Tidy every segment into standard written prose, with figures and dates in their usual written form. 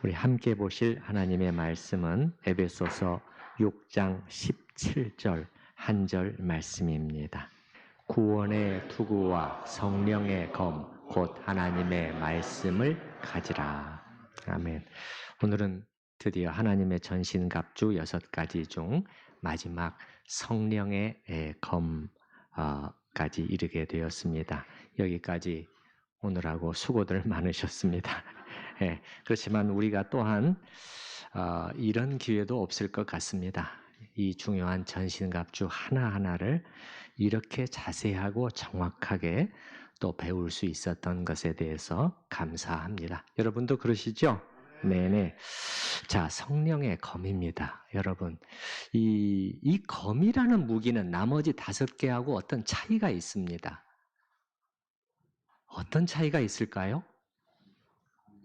우리 함께 보실 하나님의 말씀은 에베소서 6장 17절 한 절 말씀입니다. 구원의 투구와 성령의 검 곧 하나님의 말씀을 가지라. 아멘. 오늘은 드디어 하나님의 전신갑주 6가지 중 마지막 성령의 검까지 이르게 되었습니다. 여기까지 오늘하고 수고들 많으셨습니다. 그렇지만 우리가 또한 이런 기회도 없을 것 같습니다. 이 중요한 전신갑주 하나하나를 이렇게 자세하고 정확하게 또 배울 수 있었던 것에 대해서 감사합니다. 여러분도 그러시죠? 네네. 자, 성령의 검입니다. 여러분, 이 검이라는 무기는 나머지 5개하고 어떤 차이가 있습니다. 어떤 차이가 있을까요?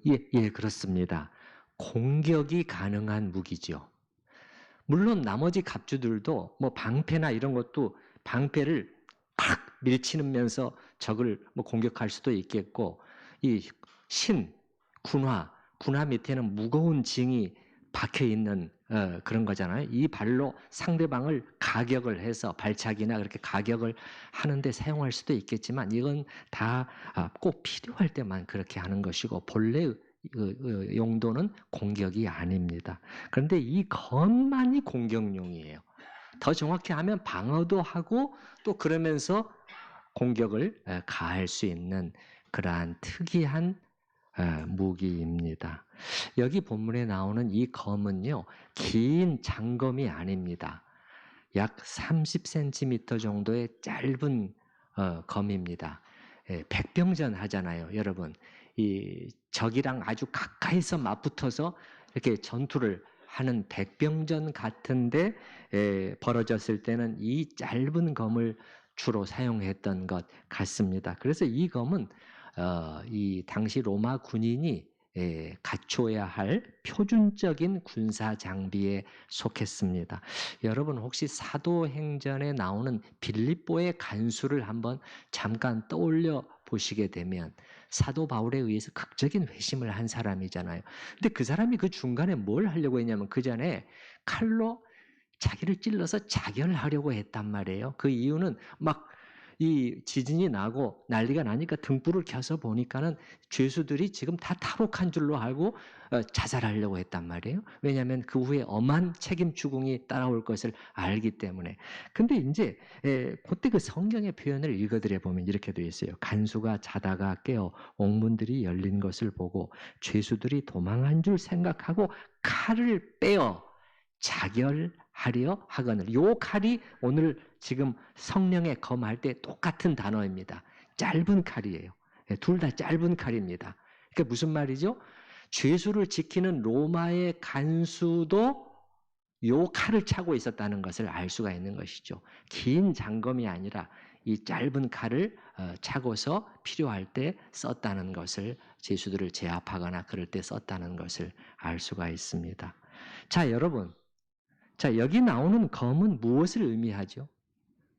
예, 그렇습니다. 공격이 가능한 무기죠. 물론 나머지 갑주들도 뭐 방패나 이런 것도 방패를 팍 밀치면서 적을 뭐 공격할 수도 있겠고, 이 군화 밑에는 무거운 징이 박혀 있는 그런 거잖아요. 이 발로 상대방을 가격을 해서 발차기나 그렇게 가격을 하는데 사용할 수도 있겠지만 이건 다 꼭 필요할 때만 그렇게 하는 것이고 본래 용도는 공격이 아닙니다. 그런데 이 검만이 공격용이에요. 더 정확히 하면 방어도 하고 또 그러면서 공격을 가할 수 있는 그러한 특이한 무기입니다. 여기 본문에 나오는 이 검은요, 긴 장검이 아닙니다. 약 30cm 정도의 짧은 검입니다. 백병전 하잖아요, 여러분. 이 적이랑 아주 가까이서 맞붙어서 이렇게 전투를 하는 백병전 같은데 벌어졌을 때는 이 짧은 검을 주로 사용했던 것 같습니다. 그래서 이 검은 이 당시 로마 군인이 갖춰야 할 표준적인 군사 장비에 속했습니다. 여러분 혹시 사도행전에 나오는 빌립보의 간수를 한번 잠깐 떠올려 보시게 되면 사도 바울에 의해서 극적인 회심을 한 사람이잖아요. 근데 그 사람이 그 중간에 뭘 하려고 했냐면 그 전에 칼로 자기를 찔러서 자결하려고 했단 말이에요. 그 이유는 막 이 지진이 나고 난리가 나니까 등불을 켜서 보니까는 죄수들이 지금 다 탈옥한 줄로 알고 자살하려고 했단 말이에요. 왜냐하면 그 후에 엄한 책임 추궁이 따라올 것을 알기 때문에. 근데 이제 그때 그 성경의 표현을 읽어드려 보면 이렇게 되어 있어요. 간수가 자다가 깨어 옥문들이 열린 것을 보고 죄수들이 도망한 줄 생각하고 칼을 빼어 자결하려 하거늘. 요 칼이 오늘 지금 성령의 검할 때 똑같은 단어입니다. 짧은 칼이에요. 둘 다 짧은 칼입니다. 그러니까 무슨 말이죠? 죄수를 지키는 로마의 간수도 요 칼을 차고 있었다는 것을 알 수가 있는 것이죠. 긴 장검이 아니라 이 짧은 칼을 차고서 필요할 때 썼다는 것을, 죄수들을 제압하거나 그럴 때 썼다는 것을 알 수가 있습니다. 자, 여러분. 자, 여기 나오는 검은 무엇을 의미하죠?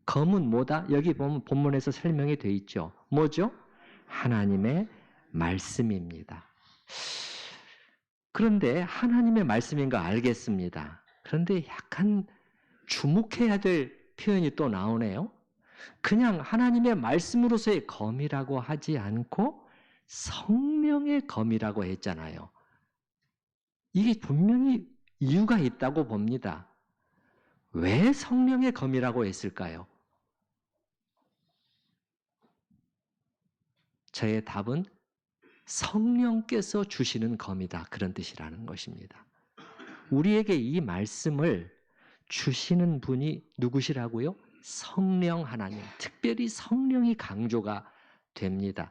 검은 뭐다? 여기 보면 본문에서 설명이 되어 있죠. 뭐죠? 하나님의 말씀입니다. 그런데 하나님의 말씀인 거 알겠습니다. 그런데 약간 주목해야 될 표현이 또 나오네요. 그냥 하나님의 말씀으로서의 검이라고 하지 않고 성령의 검이라고 했잖아요. 이게 분명히 이유가 있다고 봅니다. 왜 성령의 검이라고 했을까요? 저의 답은 성령께서 주시는 검이다. 그런 뜻이라는 것입니다. 우리에게 이 말씀을 주시는 분이 누구시라고요? 성령 하나님. 특별히 성령이 강조가 됩니다.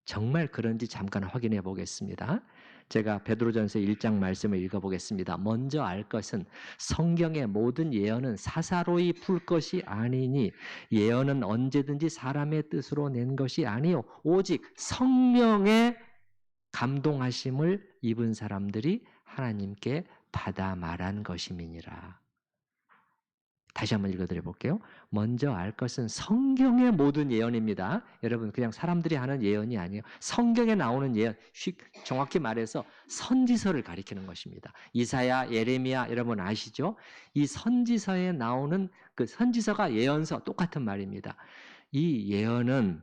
정말 그런지 잠깐 확인해 보겠습니다. 제가 베드로전서 1장 말씀을 읽어보겠습니다. 먼저 알 것은 성경의 모든 예언은 사사로이 풀 것이 아니니 예언은 언제든지 사람의 뜻으로 낸 것이 아니요 오직 성령의 감동하심을 입은 사람들이 하나님께 받아 말한 것임이니라. 다시 한번 읽어드려 볼게요. 먼저 알 것은 성경의 모든 예언입니다. 여러분 그냥 사람들이 하는 예언이 아니에요. 성경에 나오는 예언, 정확히 말해서 선지서를 가리키는 것입니다. 이사야, 예레미야 여러분 아시죠? 이 선지서에 나오는 그 선지서가 예언서 똑같은 말입니다. 이 예언은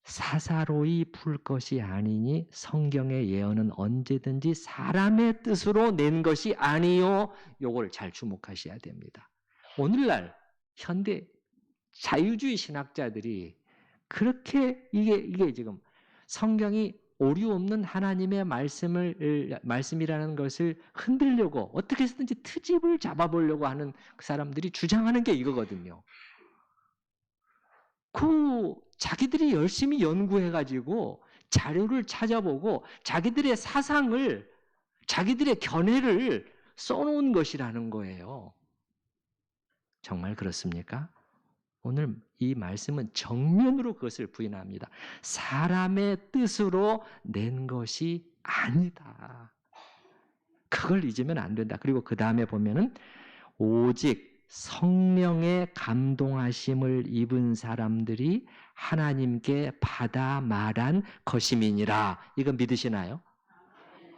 사사로이 풀 것이 아니니 성경의 예언은 언제든지 사람의 뜻으로 낸 것이 아니요. 요걸 잘 주목하셔야 됩니다. 오늘날 현대 자유주의 신학자들이 그렇게 이게 지금 성경이 오류 없는 하나님의 말씀이라는 것을 흔들려고 어떻게 해서든지 트집을 잡아보려고 하는 그 사람들이 주장하는 게 이거거든요. 자기들이 열심히 연구해가지고 자료를 찾아보고 자기들의 사상을, 자기들의 견해를 써놓은 것이라는 거예요. 정말 그렇습니까? 오늘 이 말씀은 정면으로 그것을 부인합니다. 사람의 뜻으로 낸 것이 아니다. 그걸 잊으면 안 된다. 그리고 그 다음에 보면은 오직 성령의 감동하심을 입은 사람들이 하나님께 받아 말한 것임이니라. 이거 믿으시나요?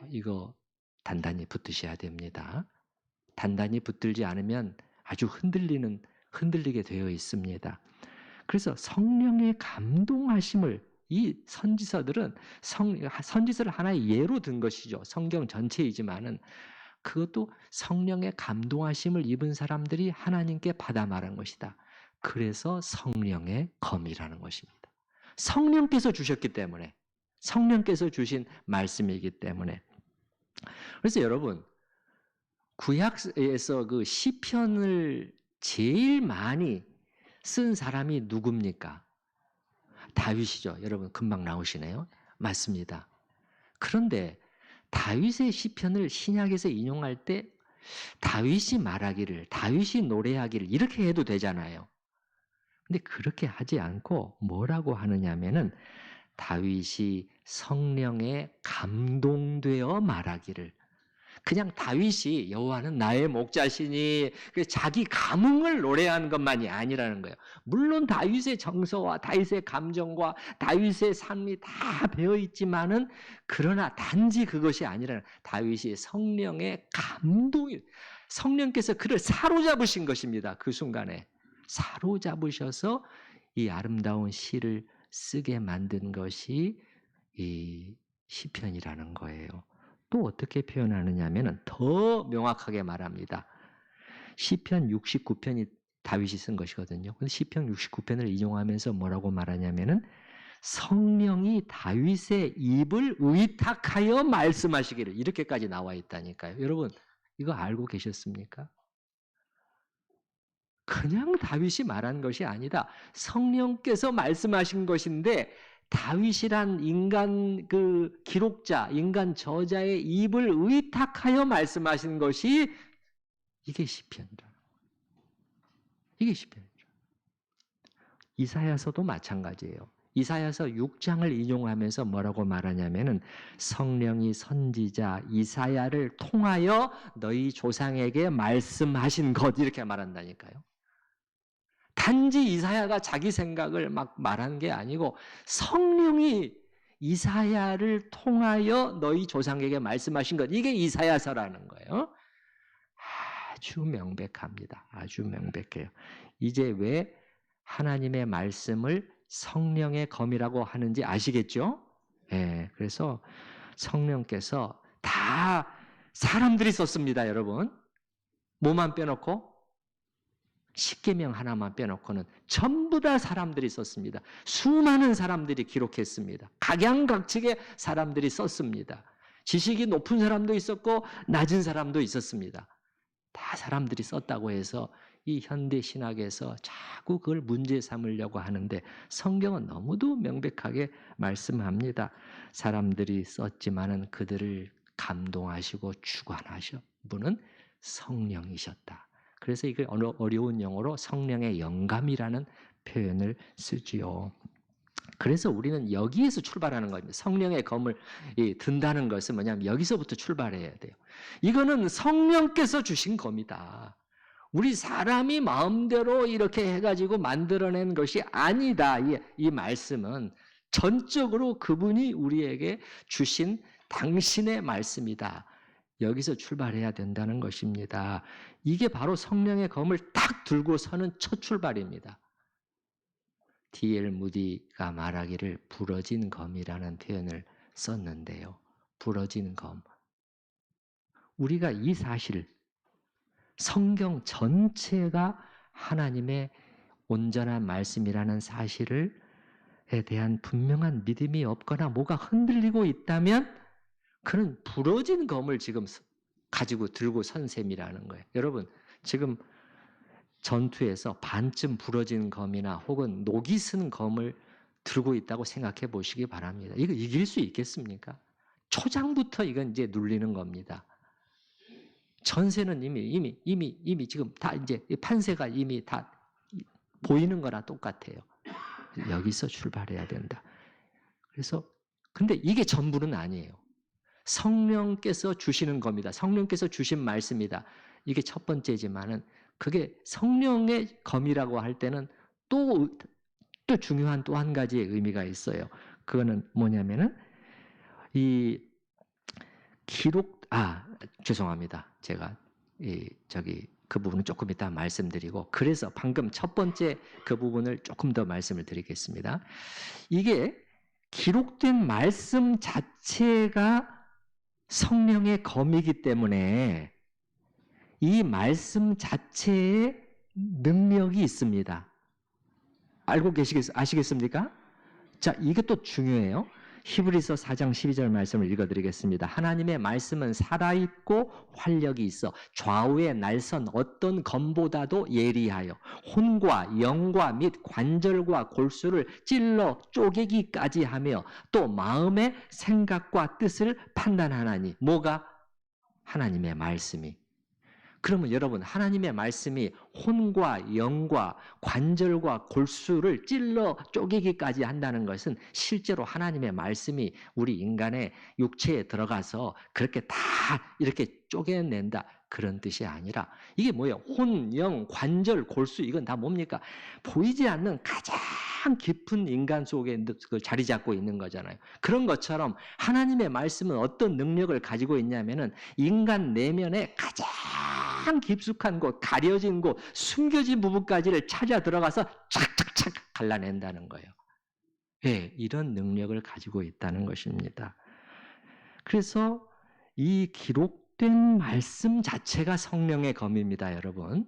이거 단단히 붙드셔야 됩니다. 단단히 붙들지 않으면 아주 흔들리게 되어 있습니다. 그래서 성령의 감동하심을 이 선지서들은 선지서를 하나의 예로 든 것이죠. 성경 전체이지만은 그것도 성령의 감동하심을 입은 사람들이 하나님께 받아 말한 것이다. 그래서 성령의 검이라는 것입니다. 성령께서 주셨기 때문에, 성령께서 주신 말씀이기 때문에. 그래서 여러분, 구약에서 그 시편을 제일 많이 쓴 사람이 누굽니까? 다윗이죠. 여러분 금방 나오시네요. 맞습니다. 그런데 다윗의 시편을 신약에서 인용할 때 다윗이 말하기를, 다윗이 노래하기를 이렇게 해도 되잖아요. 근데 그렇게 하지 않고 뭐라고 하느냐면은 다윗이 성령에 감동되어 말하기를, 그냥 다윗이 여호와는 나의 목자시니 자기 감흥을 노래하는 것만이 아니라는 거예요. 물론 다윗의 정서와 다윗의 감정과 다윗의 삶이 다 배어 있지만은 그러나 단지 그것이 아니라 다윗이 성령의 감동이, 성령께서 그를 사로잡으신 것입니다. 그 순간에 사로잡으셔서 이 아름다운 시를 쓰게 만든 것이 이 시편이라는 거예요. 또 어떻게 표현하느냐면 더 명확하게 말합니다. 시편 69편이 다윗이 쓴 것이거든요. 근데 시편 69편을 인용하면서 뭐라고 말하냐면은 성령이 다윗의 입을 의탁하여 말씀하시기를, 이렇게까지 나와 있다니까요. 여러분 이거 알고 계셨습니까? 그냥 다윗이 말한 것이 아니다. 성령께서 말씀하신 것인데 다윗이란 인간 그 기록자, 인간 저자의 입을 의탁하여 말씀하신 것이 이게 시편이다. 이게 시편이다. 이사야서도 마찬가지예요. 이사야서 6장을 인용하면서 뭐라고 말하냐면은 성령이 선지자 이사야를 통하여 너희 조상에게 말씀하신 것, 이렇게 말한다니까요. 단지 이사야가 자기 생각을 막 말한 게 아니고 성령이 이사야를 통하여 너희 조상에게 말씀하신 것, 이게 이사야서라는 거예요. 아주 명백합니다. 아주 명백해요. 이제 왜 하나님의 말씀을 성령의 검이라고 하는지 아시겠죠? 예, 그래서 성령께서 다 사람들이 썼습니다, 여러분. 뭐만 빼놓고? 십계명 하나만 빼놓고는 전부 다 사람들이 썼습니다. 수많은 사람들이 기록했습니다. 각양각색의 사람들이 썼습니다. 지식이 높은 사람도 있었고 낮은 사람도 있었습니다. 다 사람들이 썼다고 해서 이 현대 신학에서 자꾸 그걸 문제 삼으려고 하는데 성경은 너무도 명백하게 말씀합니다. 사람들이 썼지만은 그들을 감동하시고 주관하신 분은 성령이셨다. 그래서 이걸 어려운 영어로 성령의 영감이라는 표현을 쓰지요. 그래서 우리는 여기에서 출발하는 겁니다. 성령의 검을 든다는 것은 뭐냐면 여기서부터 출발해야 돼요. 이거는 성령께서 주신 검이다. 우리 사람이 마음대로 이렇게 해가지고 만들어낸 것이 아니다. 이 말씀은 전적으로 그분이 우리에게 주신 당신의 말씀이다. 여기서 출발해야 된다는 것입니다. 이게 바로 성령의 검을 딱 들고 서는 첫 출발입니다. D.L. 무디가 말하기를 부러진 검이라는 표현을 썼는데요. 부러진 검. 우리가 이 사실, 성경 전체가 하나님의 온전한 말씀이라는 사실에 대한 분명한 믿음이 없거나 뭐가 흔들리고 있다면 그는 부러진 검을 지금 가지고 들고 선 셈이라는 거예요. 여러분, 지금 전투에서 반쯤 부러진 검이나 혹은 녹이 쓴 검을 들고 있다고 생각해 보시기 바랍니다. 이거 이길 수 있겠습니까? 초장부터 이건 이제 눌리는 겁니다. 전세는 이미 지금 다 이제 판세가 이미 다 보이는 거나 똑같아요. 여기서 출발해야 된다. 그래서 근데 이게 전부는 아니에요. 성령께서 주시는 겁니다. 성령께서 주신 말씀이다. 이게 첫 번째지만은 그게 성령의 검이라고 할 때는 또 중요한 또 한 가지의 의미가 있어요. 그거는 뭐냐면은 이 죄송합니다. 제가 그 부분은 조금 이따 말씀드리고, 그래서 방금 첫 번째 그 부분을 조금 더 말씀을 드리겠습니다. 이게 기록된 말씀 자체가 성령의 검이기 때문에 이 말씀 자체에 능력이 있습니다. 아시겠습니까? 자, 이게 또 중요해요. 히브리서 4장 12절 말씀을 읽어드리겠습니다. 하나님의 말씀은 살아있고 활력이 있어 좌우의 날선 어떤 검보다도 예리하여 혼과 영과 및 관절과 골수를 찔러 쪼개기까지 하며 또 마음의 생각과 뜻을 판단하나니. 뭐가? 하나님의 말씀이. 그러면 여러분, 하나님의 말씀이 혼과 영과 관절과 골수를 찔러 쪼개기까지 한다는 것은 실제로 하나님의 말씀이 우리 인간의 육체에 들어가서 그렇게 다 이렇게 쪼개낸다, 그런 뜻이 아니라 이게 뭐예요? 혼, 영, 관절, 골수, 이건 다 뭡니까? 보이지 않는 가장 깊은 인간 속에 자리 잡고 있는 거잖아요. 그런 것처럼 하나님의 말씀은 어떤 능력을 가지고 있냐면은 인간 내면에 가장 깊숙한 곳, 가려진 곳, 숨겨진 부분까지를 찾아 들어가서 착착착 갈라낸다는 거예요. 예, 이런 능력을 가지고 있다는 것입니다. 그래서 이 기록된 말씀 자체가 성령의 검입니다, 여러분.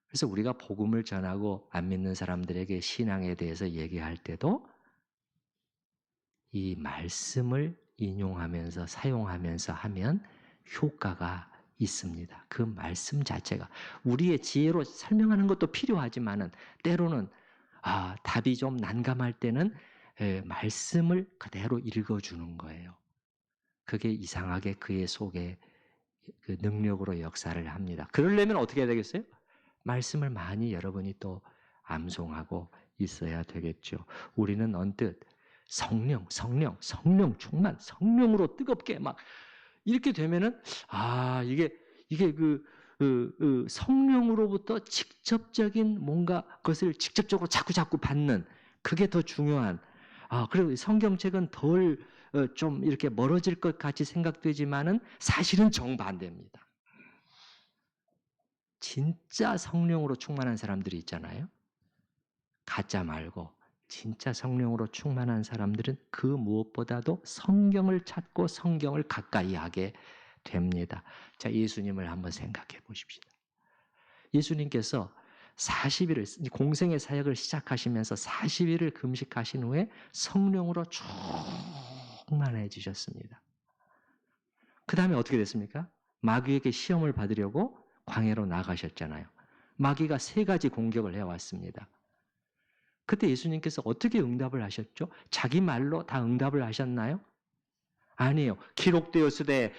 그래서 우리가 복음을 전하고 안 믿는 사람들에게 신앙에 대해서 얘기할 때도 이 말씀을 인용하면서 사용하면서 하면 효과가 있습니다. 그 말씀 자체가 우리의 지혜로 설명하는 것도 필요하지만은 때로는 답이 좀 난감할 때는 말씀을 그대로 읽어주는 거예요. 그게 이상하게 그의 속에 그 능력으로 역사를 합니다. 그러려면 어떻게 해야 되겠어요? 말씀을 많이 여러분이 또 암송하고 있어야 되겠죠. 우리는 언뜻 성령 충만, 성령으로 뜨겁게 막 이렇게 되면은 이게 성령으로부터 직접적인 뭔가 것을 직접적으로 자꾸 받는, 그게 더 중요한. 그리고 성경책은 덜 좀 이렇게 멀어질 것 같이 생각되지만은 사실은 정반대입니다. 진짜 성령으로 충만한 사람들이 있잖아요. 가짜 말고 진짜 성령으로 충만한 사람들은 그 무엇보다도 성경을 찾고 성경을 가까이 하게 됩니다. 자, 예수님을 한번 생각해 보십시다. 예수님께서 40일을 공생의 사역을 시작하시면서 40일을 금식하신 후에 성령으로 충만해지셨습니다. 그 다음에 어떻게 됐습니까? 마귀에게 시험을 받으려고 광야로 나가셨잖아요. 마귀가 3가지 공격을 해왔습니다. 그때 예수님께서 어떻게 응답을 하셨죠? 자기 말로 다 응답을 하셨나요? 아니에요. 기록되었으되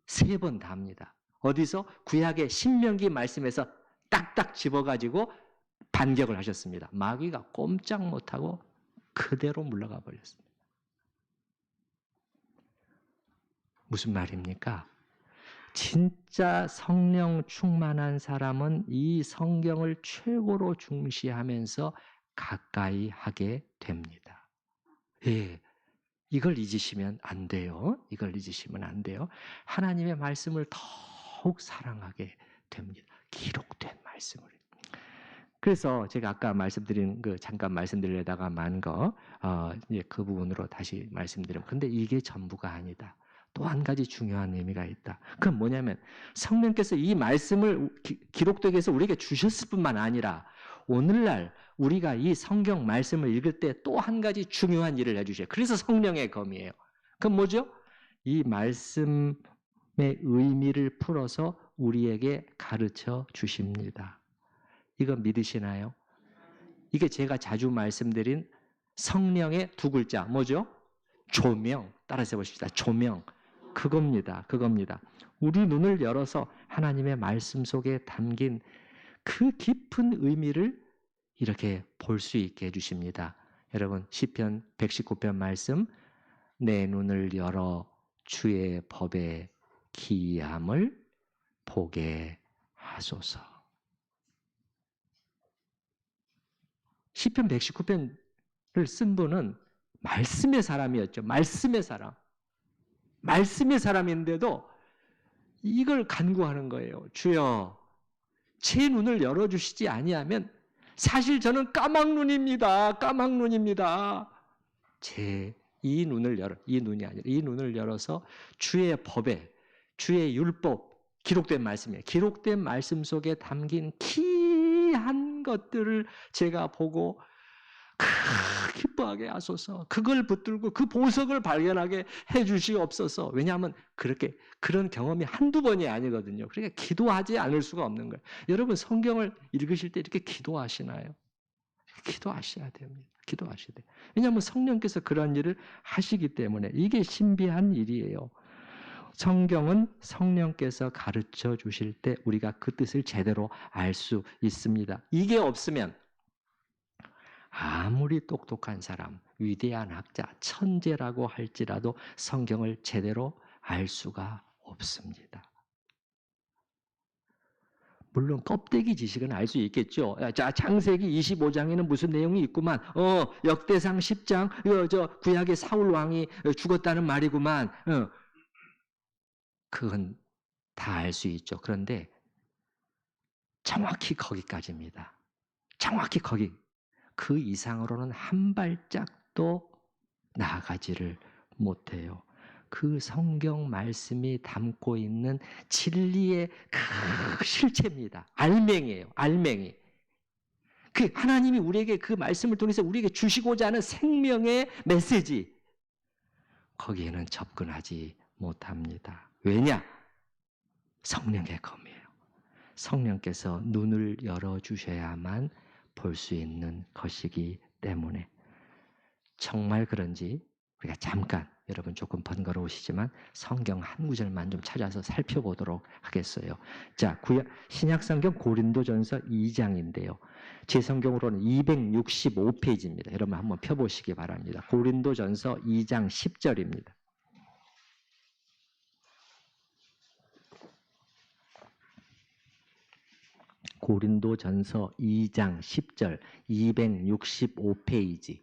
3번 다 합니다. 어디서? 구약의 신명기 말씀에서 딱딱 집어가지고 반격을 하셨습니다. 마귀가 꼼짝 못하고 그대로 물러가 버렸습니다. 무슨 말입니까? 진짜 성령 충만한 사람은 이 성경을 최고로 중시하면서 가까이 하게 됩니다. 예, 이걸 잊으시면 안 돼요. 이걸 잊으시면 안 돼요. 하나님의 말씀을 더욱 사랑하게 됩니다. 기록된 말씀을. 그래서 제가 아까 말씀드린 잠깐 말씀드리려다가 만 거, 이제 그 부분으로 다시 말씀드리면, 근데 이게 전부가 아니다. 또 한 가지 중요한 의미가 있다. 그건 뭐냐면 성령께서 이 말씀을 기록되게 해서 우리에게 주셨을 뿐만 아니라 오늘날 우리가 이 성경 말씀을 읽을 때 또 한 가지 중요한 일을 해주셔요. 그래서 성령의 검이에요. 그건 뭐죠? 이 말씀의 의미를 풀어서 우리에게 가르쳐 주십니다. 이거 믿으시나요? 이게 제가 자주 말씀드린 성령의 두 글자 뭐죠? 조명. 따라서 해보십시다. 조명. 그겁니다. 그겁니다. 우리 눈을 열어서 하나님의 말씀 속에 담긴 그 깊은 의미를 이렇게 볼 수 있게 해주십니다. 여러분 시편 119편 말씀, 내 눈을 열어 주의 법의 기이함을 보게 하소서. 시편 119편을 쓴 분은 말씀의 사람이었죠. 말씀의 사람. 말씀의 사람인데도 이걸 간구하는 거예요. 주여, 제 눈을 열어주시지 아니하면 사실 저는 까막눈입니다. 까막눈입니다. 이 눈을 열어, 이 눈이 아니라 이 눈을 열어서 주의 법에, 주의 율법, 기록된 말씀이에요. 기록된 말씀 속에 담긴 기이한 것들을 제가 보고 기뻐하게 하소서. 그걸 붙들고 그 보석을 발견하게 해주시옵소서. 왜냐하면 그런 경험이 한두 번이 아니거든요. 그러니까 기도하지 않을 수가 없는 거예요. 여러분 성경을 읽으실 때 이렇게 기도하시나요? 기도하셔야 됩니다. 기도하셔야 돼요. 왜냐하면 성령께서 그런 일을 하시기 때문에 이게 신비한 일이에요. 성경은 성령께서 가르쳐 주실 때 우리가 그 뜻을 제대로 알 수 있습니다. 이게 없으면 아무리 똑똑한 사람, 위대한 학자, 천재라고 할지라도 성경을 제대로 알 수가 없습니다. 물론 껍데기 지식은 알 수 있겠죠. 자, 창세기 25장에는 무슨 내용이 있구만. 역대상 10장, 구약의 사울 왕이 죽었다는 말이구만. 그건 다 알 수 있죠. 그런데 정확히 거기까지입니다. 정확히 거기. 그 이상으로는 한 발짝도 나아가지를 못해요. 그 성경 말씀이 담고 있는 진리의 그 실체입니다. 알맹이에요. 알맹이. 그 하나님이 우리에게 그 말씀을 통해서 우리에게 주시고자 하는 생명의 메시지. 거기에는 접근하지 못합니다. 왜냐? 성령의 검이에요. 성령께서 눈을 열어주셔야만 볼 수 있는 것이기 때문에. 정말 그런지 우리가 잠깐, 여러분 조금 번거로우시지만 성경 한 구절만 좀 찾아서 살펴보도록 하겠어요. 자, 신약성경 고린도전서 2장인데요. 제 성경으로는 265페이지입니다. 여러분 한번 펴보시기 바랍니다. 고린도전서 2장 10절입니다. 고린도전서 2장 10절 265페이지.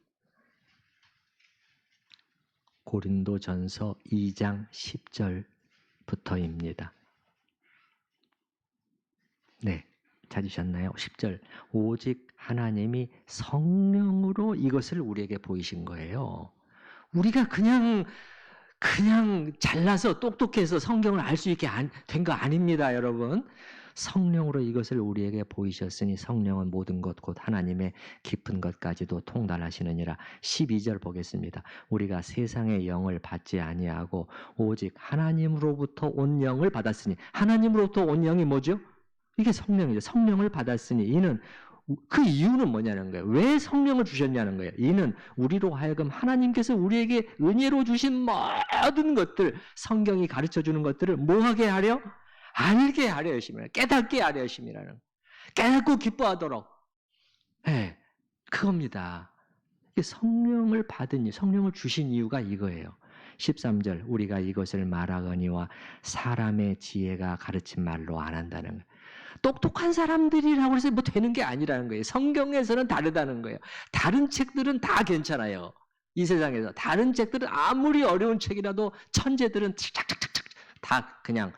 고린도전서 2장 10절부터입니다. 네, 찾으셨나요? 10절. 오직 하나님이 성령으로 이것을 우리에게 보이신 거예요. 우리가 그냥 잘나서 똑똑해서 성경을 알 수 있게 된 거 아닙니다, 여러분. 성령으로 이것을 우리에게 보이셨으니 성령은 모든 것 곧 하나님의 깊은 것까지도 통달하시느니라. 12절 보겠습니다. 우리가 세상의 영을 받지 아니하고 오직 하나님으로부터 온 영을 받았으니. 하나님으로부터 온 영이 뭐죠? 이게 성령이죠. 성령을 받았으니 이는 그 이유는 뭐냐는 거예요. 왜 성령을 주셨냐는 거예요. 이는 우리로 하여금 하나님께서 우리에게 은혜로 주신 모든 것들, 성경이 가르쳐주는 것들을 뭐하게 하려? 알게 하려 하심이라. 깨닫게 하려 하심이라는. 깨닫고 기뻐하도록. 네, 그겁니다. 성령을 받은, 성령을 주신 이유가 이거예요. 13절 우리가 이것을 말하거니와 사람의 지혜가 가르친 말로 안 한다는 거예요. 똑똑한 사람들이라고 해서 뭐 되는 게 아니라는 거예요. 성경에서는 다르다는 거예요. 다른 책들은 다 괜찮아요. 이 세상에서 다른 책들은 아무리 어려운 책이라도 천재들은 착착착착 다 그냥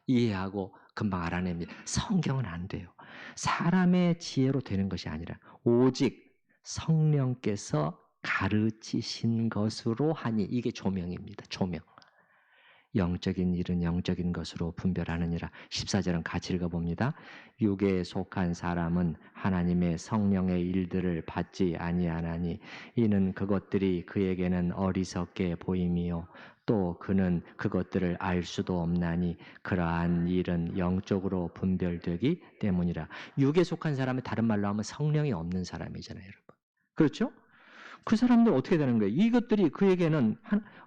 이해하고 금방 알아냅니다. 성경은 안 돼요. 사람의 지혜로 되는 것이 아니라 오직 성령께서 가르치신 것으로 하니, 이게 조명입니다. 조명. 영적인 일은 영적인 것으로 분별하느니라. 14절은 같이 읽어봅니다. 육에 속한 사람은 하나님의 성령의 일들을 받지 아니하나니 이는 그것들이 그에게는 어리석게 보임이요 또 그는 그것들을 알 수도 없나니 그러한 일은 영적으로 분별되기 때문이라. 육에 속한 사람은 다른 말로 하면 성령이 없는 사람이잖아요, 여러분. 그렇죠? 그 사람들 어떻게 되는 거예요? 이것들이 그에게는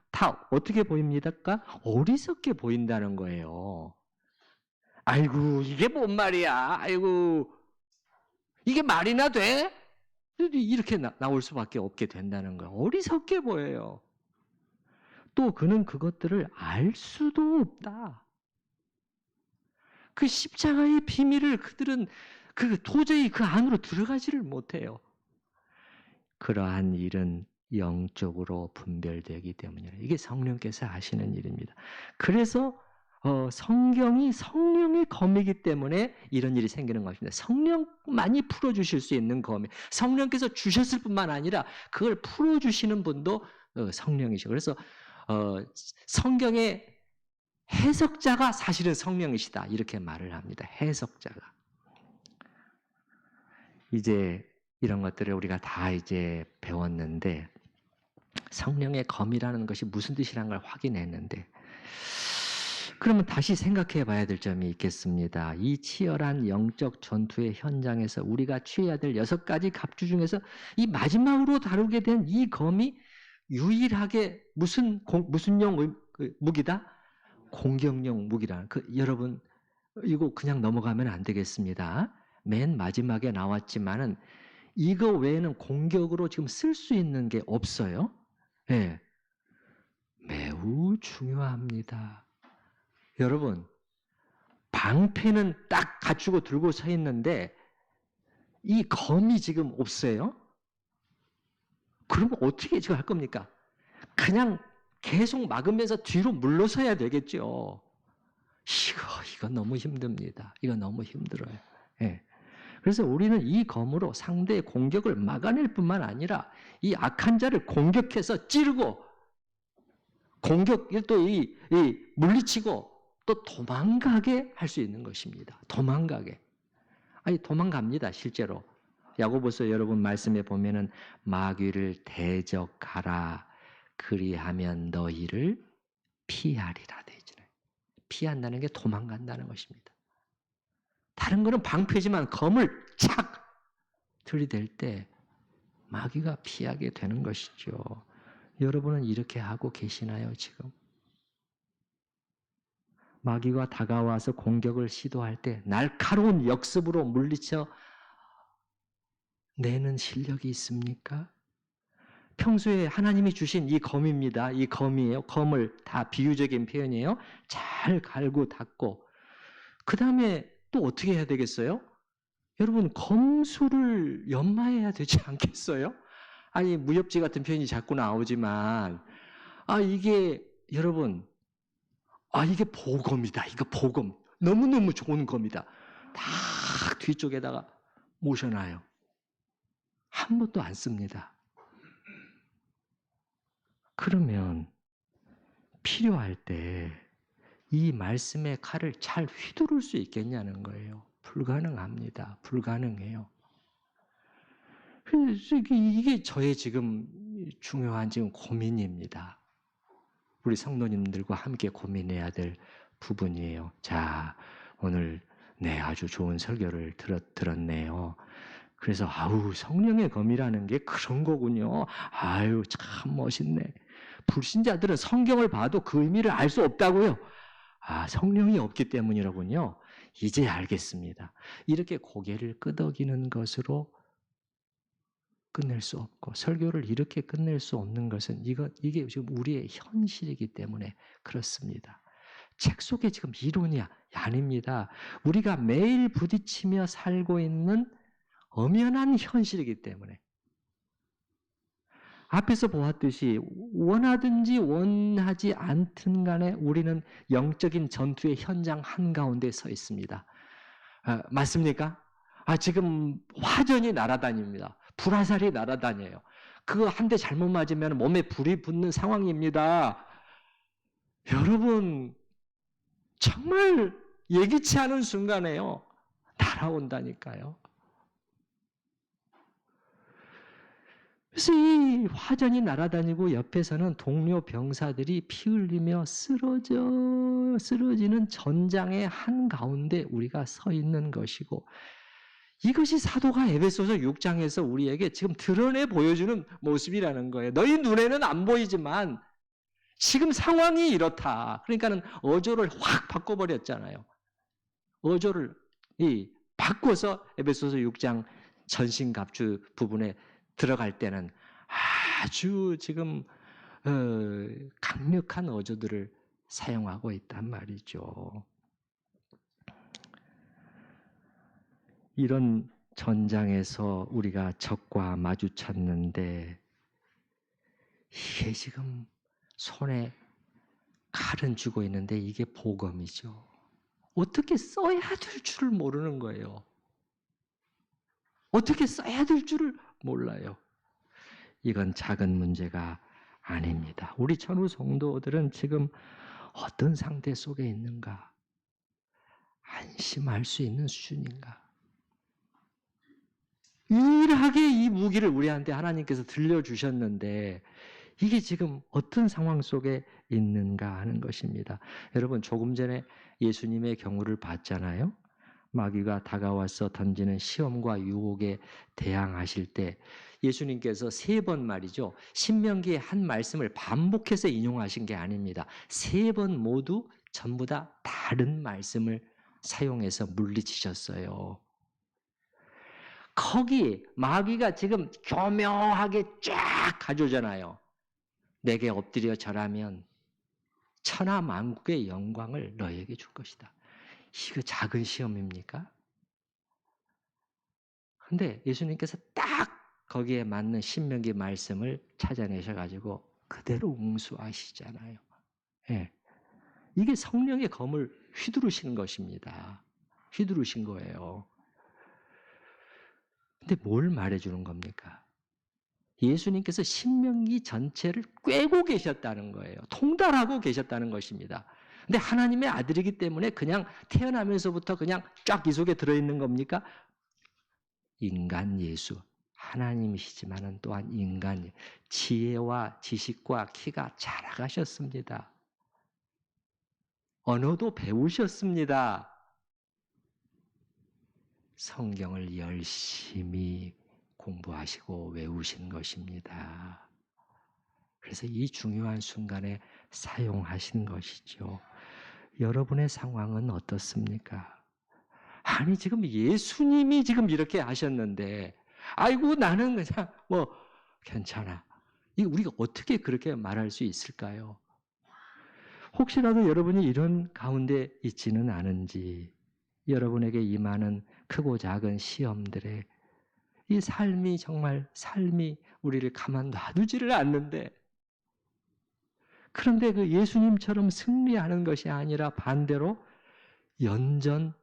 다 어떻게 보입니까? 어리석게 보인다는 거예요. 아이고, 이게 뭔 말이야? 아이고, 이게 말이나 돼? 이렇게 나올 수밖에 없게 된다는 거예요. 어리석게 보여요. 또 그는 그것들을 알 수도 없다. 그 십자가의 비밀을 그들은 도저히 그 안으로 들어가지를 못해요. 그러한 일은 영적으로 분별되기 때문이에요. 이게 성령께서 하시는 일입니다. 그래서 성경이 성령의 검이기 때문에 이런 일이 생기는 것입니다. 성령만이 풀어주실 수 있는 검이, 성령께서 주셨을 뿐만 아니라 그걸 풀어주시는 분도 성령이시고, 그래서 성경의 해석자가 사실은 성령이시다, 이렇게 말을 합니다. 해석자가. 이제 이런 것들을 우리가 다 이제 배웠는데, 성령의 검이라는 것이 무슨 뜻이라는 걸 확인했는데, 그러면 다시 생각해 봐야 될 점이 있겠습니다. 이 치열한 영적 전투의 현장에서 우리가 취해야 될 6가지 갑주 중에서 이 마지막으로 다루게 된 이 검이 유일하게 무슨 무기다? 공격용 무기라는. 여러분, 이거 그냥 넘어가면 안 되겠습니다. 맨 마지막에 나왔지만은 이거 외에는 공격으로 지금 쓸 수 있는 게 없어요. 네. 매우 중요합니다. 여러분, 방패는 딱 갖추고 들고 서 있는데 이 검이 지금 없어요? 그러면 어떻게 지금 할 겁니까? 그냥 계속 막으면서 뒤로 물러서야 되겠죠. 이거 너무 힘듭니다. 이거 너무 힘들어요. 네. 그래서 우리는 이 검으로 상대의 공격을 막아낼 뿐만 아니라 이 악한 자를 공격해서 찌르고 또 물리치고 또 도망가게 할 수 있는 것입니다. 도망가게. 아니, 도망갑니다, 실제로. 야고보서 여러분 말씀에 보면은 마귀를 대적하라. 그리하면 너희를 피하리라 되어 있잖아요. 피한다는 게 도망간다는 것입니다. 다른 거는 방패지만 검을 착 들이댈 때 마귀가 피하게 되는 것이죠. 여러분은 이렇게 하고 계시나요, 지금? 마귀가 다가와서 공격을 시도할 때 날카로운 역습으로 물리쳐 내는 실력이 있습니까? 평소에 하나님이 주신 이 검입니다. 이 검이에요. 검을 다 비유적인 표현이에요. 잘 갈고 닦고. 그 다음에 또 어떻게 해야 되겠어요? 여러분, 검술을 연마해야 되지 않겠어요? 아니, 무협지 같은 표현이 자꾸 나오지만, 이게, 여러분, 이게 보검이다. 이거 보검. 너무너무 좋은 검이다. 다 뒤쪽에다가 모셔놔요. 한 번도 안 씁니다. 그러면 필요할 때 이 말씀의 칼을 잘 휘두를 수 있겠냐는 거예요. 불가능합니다. 불가능해요. 그래서 이게 저의 지금 중요한 지금 고민입니다. 우리 성도님들과 함께 고민해야 될 부분이에요. 자, 오늘 아주 좋은 설교를 들었네요. 그래서 성령의 검이라는 게 그런 거군요. 참 멋있네. 불신자들은 성경을 봐도 그 의미를 알 수 없다고요. 성령이 없기 때문이라군요. 이제 알겠습니다. 이렇게 고개를 끄덕이는 것으로 끝낼 수 없고 설교를 이렇게 끝낼 수 없는 것은 이게 지금 우리의 현실이기 때문에 그렇습니다. 책 속에 지금 이론이 아닙니다. 우리가 매일 부딪히며 살고 있는 엄연한 현실이기 때문에 앞에서 보았듯이 원하든지 원하지 않든 간에 우리는 영적인 전투의 현장 한가운데 서 있습니다. 맞습니까? 지금 화전이 날아다닙니다. 불화살이 날아다녀요. 그거 한 대 잘못 맞으면 몸에 불이 붙는 상황입니다. 여러분, 정말 예기치 않은 순간에요. 날아온다니까요. 그래서 이 화전이 날아다니고 옆에서는 동료 병사들이 피 흘리며 쓰러지는 전장의 한가운데 우리가 서 있는 것이고, 이것이 사도가 에베소서 6장에서 우리에게 지금 드러내 보여주는 모습이라는 거예요. 너희 눈에는 안 보이지만 지금 상황이 이렇다. 그러니까는 어조를 확 바꿔버렸잖아요. 어조를 바꿔서 에베소서 6장 전신갑주 부분에 들어갈 때는 아주 지금 강력한 어조들을 사용하고 있단 말이죠. 이런 전장에서 우리가 적과 마주쳤는데 이게 지금 손에 칼은 쥐고 있는데 이게 복음이죠. 어떻게 써야 될 줄을 모르는 거예요. 어떻게 써야 될 줄을 몰라요. 이건 작은 문제가 아닙니다. 우리 천우 성도들은 지금 어떤 상태 속에 있는가? 안심할 수 있는 수준인가? 유일하게 이 무기를 우리한테 하나님께서 들려주셨는데 이게 지금 어떤 상황 속에 있는가 하는 것입니다. 여러분, 조금 전에 예수님의 경우를 봤잖아요. 마귀가 다가와서 던지는 시험과 유혹에 대항하실 때 예수님께서 3번 말이죠. 신명기의 한 말씀을 반복해서 인용하신 게 아닙니다. 3번 모두 전부 다 다른 말씀을 사용해서 물리치셨어요. 거기 마귀가 지금 교묘하게 쫙 가져오잖아요. 내게 엎드려 절하면 천하 만국의 영광을 너에게 줄 것이다. 이거 작은 시험입니까? 근데 예수님께서 딱 거기에 맞는 신명기 말씀을 찾아내셔가지고 그대로 응수하시잖아요. 예. 이게 성령의 검을 휘두르시는 것입니다. 휘두르신 거예요. 근데 뭘 말해주는 겁니까? 예수님께서 신명기 전체를 꿰고 계셨다는 거예요. 통달하고 계셨다는 것입니다. 근데 하나님의 아들이기 때문에 그냥 태어나면서부터 그냥 쫙 이 속에 들어있는 겁니까? 인간 예수, 하나님이시지만은 또한 인간, 지혜와 지식과 키가 자라가셨습니다. 언어도 배우셨습니다. 성경을 열심히 공부하시고 외우신 것입니다. 그래서 이 중요한 순간에 사용하신 것이죠. 여러분의 상황은 어떻습니까? 아니, 지금 예수님이 지금 이렇게 하셨는데, 아이고, 나는 그냥 괜찮아. 이 우리가 어떻게 그렇게 말할 수 있을까요? 혹시라도 여러분이 이런 가운데 있지는 않은지, 여러분에게 임하는 크고 작은 시험들에 이 삶이 정말 삶이 우리를 가만 놔두지를 않는데, 그런데 그 예수님처럼 승리하는 것이 아니라 반대로 연패라면,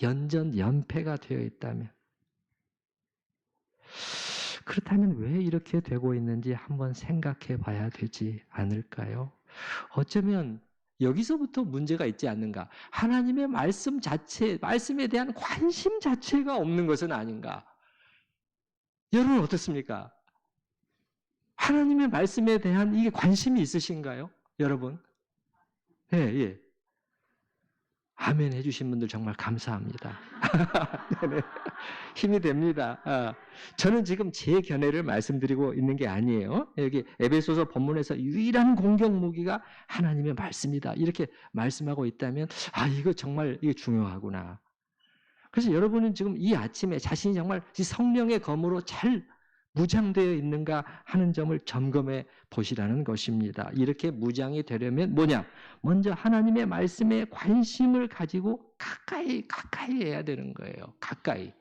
연패가 되어 있다면, 그렇다면 왜 이렇게 되고 있는지 한번 생각해 봐야 되지 않을까요? 어쩌면 여기서부터 문제가 있지 않는가? 하나님의 말씀 자체, 말씀에 대한 관심 자체가 없는 것은 아닌가? 여러분 어떻습니까? 하나님의 말씀에 대한 이게 관심이 있으신가요? 여러분? 예. 아멘 해주신 분들 정말 감사합니다. 네네. 힘이 됩니다. 저는 지금 제 견해를 말씀드리고 있는 게 아니에요. 여기 에베소서 본문에서 유일한 공격 무기가 하나님의 말씀이다. 이렇게 말씀하고 있다면 이거 정말 이게 중요하구나. 그래서 여러분은 지금 이 아침에 자신이 정말 이 성령의 검으로 잘 무장되어 있는가 하는 점을 점검해 보시라는 것입니다. 이렇게 무장이 되려면 뭐냐? 먼저 하나님의 말씀에 관심을 가지고 가까이 해야 되는 거예요. 가까이.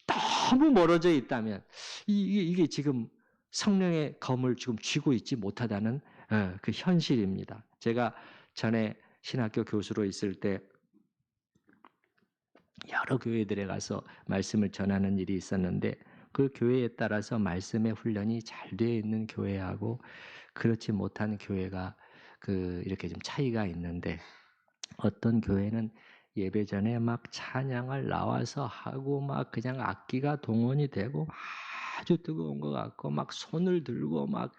너무 멀어져 있다면 이게 지금 성령의 검을 지금 쥐고 있지 못하다는 그 현실입니다. 제가 전에 신학교 교수로 있을 때 여러 교회들에 가서 말씀을 전하는 일이 있었는데 그 교회에 따라서 말씀의 훈련이 잘 되어 있는 교회하고 그렇지 못한 교회가 이렇게 좀 차이가 있는데 어떤 교회는 예배 전에 막 찬양을 나와서 하고 막 그냥 악기가 동원이 되고 아주 뜨거운 것 같고 막 손을 들고 막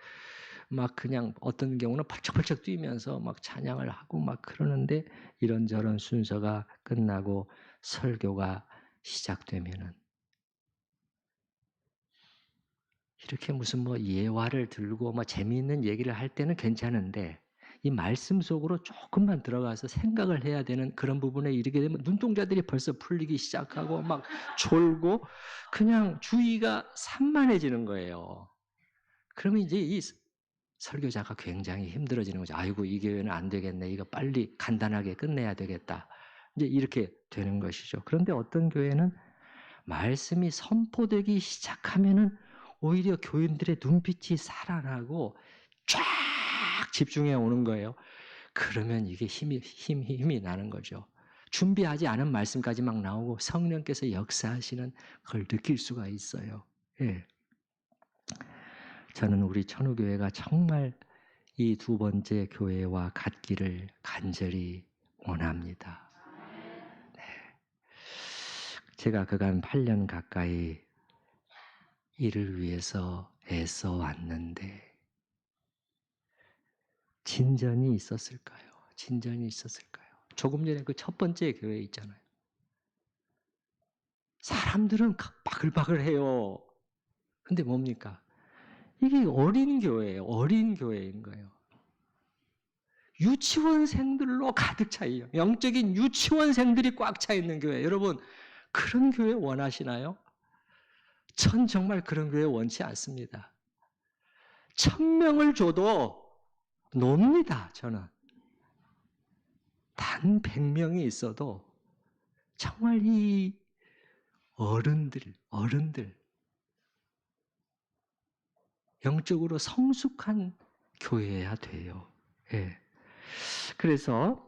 그냥 어떤 경우는 펄쩍펄쩍 뛰면서 막 찬양을 하고 막 그러는데 이런저런 순서가 끝나고 설교가 시작되면은 이렇게 무슨 뭐 예화를 들고 뭐 재미있는 얘기를 할 때는 괜찮은데 이 말씀 속으로 조금만 들어가서 생각을 해야 되는 그런 부분에 이르게 되면 눈동자들이 벌써 풀리기 시작하고 막 졸고 그냥 주의가 산만해지는 거예요. 그러면 이제 이 설교자가 굉장히 힘들어지는 거죠. 아이고 이 교회는 안 되겠네. 이거 빨리 간단하게 끝내야 되겠다. 이제 이렇게 되는 것이죠. 그런데 어떤 교회는 말씀이 선포되기 시작하면은 오히려 교인들의 눈빛이 살아나고 쫙 집중해 오는 거예요. 그러면 이게 힘이 나는 거죠. 준비하지 않은 말씀까지 막 나오고 성령께서 역사하시는 걸 느낄 수가 있어요. 예. 저는 우리 천우교회가 정말 이 두 번째 교회와 같기를 간절히 원합니다. 네. 제가 그간 8년 가까이 이를 위해서 애써 왔는데 진전이 있었을까요? 진전이 있었을까요? 조금 전에 그 첫 번째 교회 있잖아요. 사람들은 바글바글해요. 근데 뭡니까? 이게 어린 교회예요. 어린 교회인 거예요. 유치원생들로 가득 차요. 영적인 유치원생들이 꽉 차 있는 교회. 여러분, 그런 교회 원하시나요? 전 정말 그런 교회 원치 않습니다. 1000명을 줘도 놉니다, 저는. 단 100명이 있어도 정말 이 어른들, 영적으로 성숙한 교회여야 돼요. 예. 그래서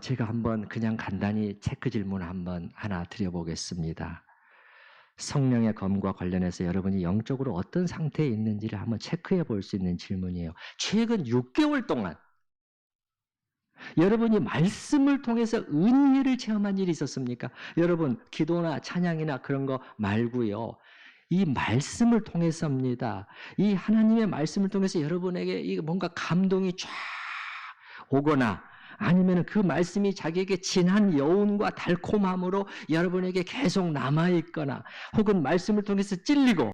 제가 한번 그냥 간단히 체크 질문 하나 드려보겠습니다. 성령의 검과 관련해서 여러분이 영적으로 어떤 상태에 있는지를 한번 체크해 볼 수 있는 질문이에요. 최근 6개월 동안 여러분이 말씀을 통해서 은혜를 체험한 일이 있었습니까? 여러분 기도나 찬양이나 그런 거 말고요. 이 말씀을 통해서입니다. 이 하나님의 말씀을 통해서 여러분에게 뭔가 감동이 쫙 오거나 아니면 그 말씀이 자기에게 진한 여운과 달콤함으로 여러분에게 계속 남아있거나 혹은 말씀을 통해서 찔리고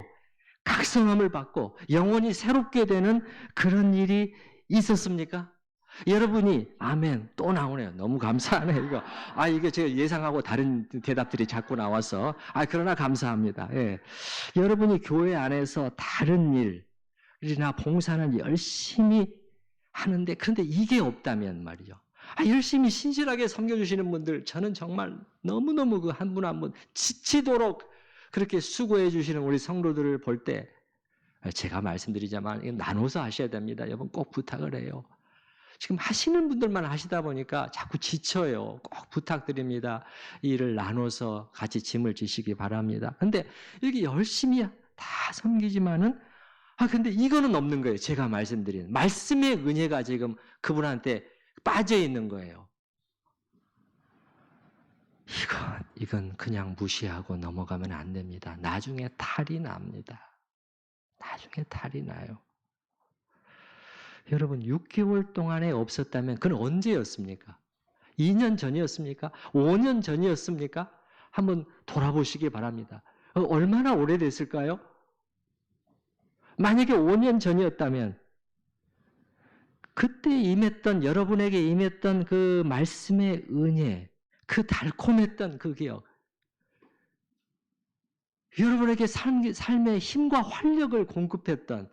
각성함을 받고 영혼이 새롭게 되는 그런 일이 있었습니까? 여러분이 아멘 또 나오네요. 너무 감사하네요. 이게 제가 예상하고 다른 대답들이 자꾸 나와서 그러나 감사합니다. 예. 여러분이 교회 안에서 다른 일이나 봉사는 열심히 하는데 그런데 이게 없다면 말이죠. 열심히 신실하게 섬겨주시는 분들 저는 정말 너무너무 그 한 분 한 분 지치도록 그렇게 수고해 주시는 우리 성도들을 볼 때 제가 말씀드리자만 나눠서 하셔야 됩니다. 여러분 꼭 부탁을 해요. 지금 하시는 분들만 하시다 보니까 자꾸 지쳐요. 꼭 부탁드립니다. 이 일을 나눠서 같이 짐을 지시기 바랍니다. 근데 이렇게 열심히 다 섬기지만은 근데 이거는 없는 거예요. 제가 말씀드린 말씀의 은혜가 지금 그분한테 빠져 있는 거예요. 이건 그냥 무시하고 넘어가면 안 됩니다. 나중에 탈이 납니다. 나중에 탈이 나요. 여러분 6개월 동안에 없었다면 그건 언제였습니까? 2년 전이었습니까? 5년 전이었습니까? 한번 돌아보시기 바랍니다. 얼마나 오래됐을까요? 만약에 5년 전이었다면 그때 임했던 여러분에게 임했던 그 말씀의 은혜 그 달콤했던 그 기억, 여러분에게 삶의 힘과 활력을 공급했던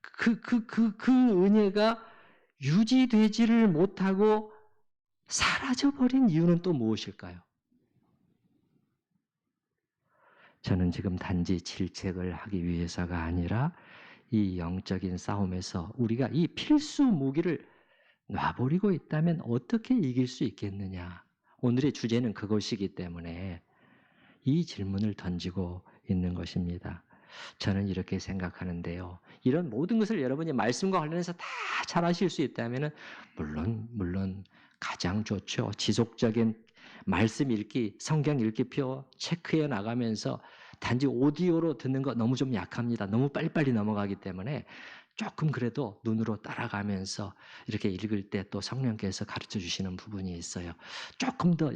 그 은혜가 유지되지를 못하고 사라져버린 이유는 또 무엇일까요? 저는 지금 단지 질책을 하기 위해서가 아니라 이 영적인 싸움에서 우리가 이 필수 무기를 놔버리고 있다면 어떻게 이길 수 있겠느냐. 오늘의 주제는 그것이기 때문에 이 질문을 던지고 있는 것입니다. 저는 이렇게 생각하는데요. 이런 모든 것을 여러분이 말씀과 관련해서 다 잘하실 수 있다면 물론 가장 좋죠. 지속적인 말씀 읽기, 성경 읽기표 체크해 나가면서 단지 오디오로 듣는 거 너무 좀 약합니다. 너무 빨리빨리 넘어가기 때문에 조금 그래도 눈으로 따라가면서 이렇게 읽을 때 또 성령께서 가르쳐 주시는 부분이 있어요. 조금 더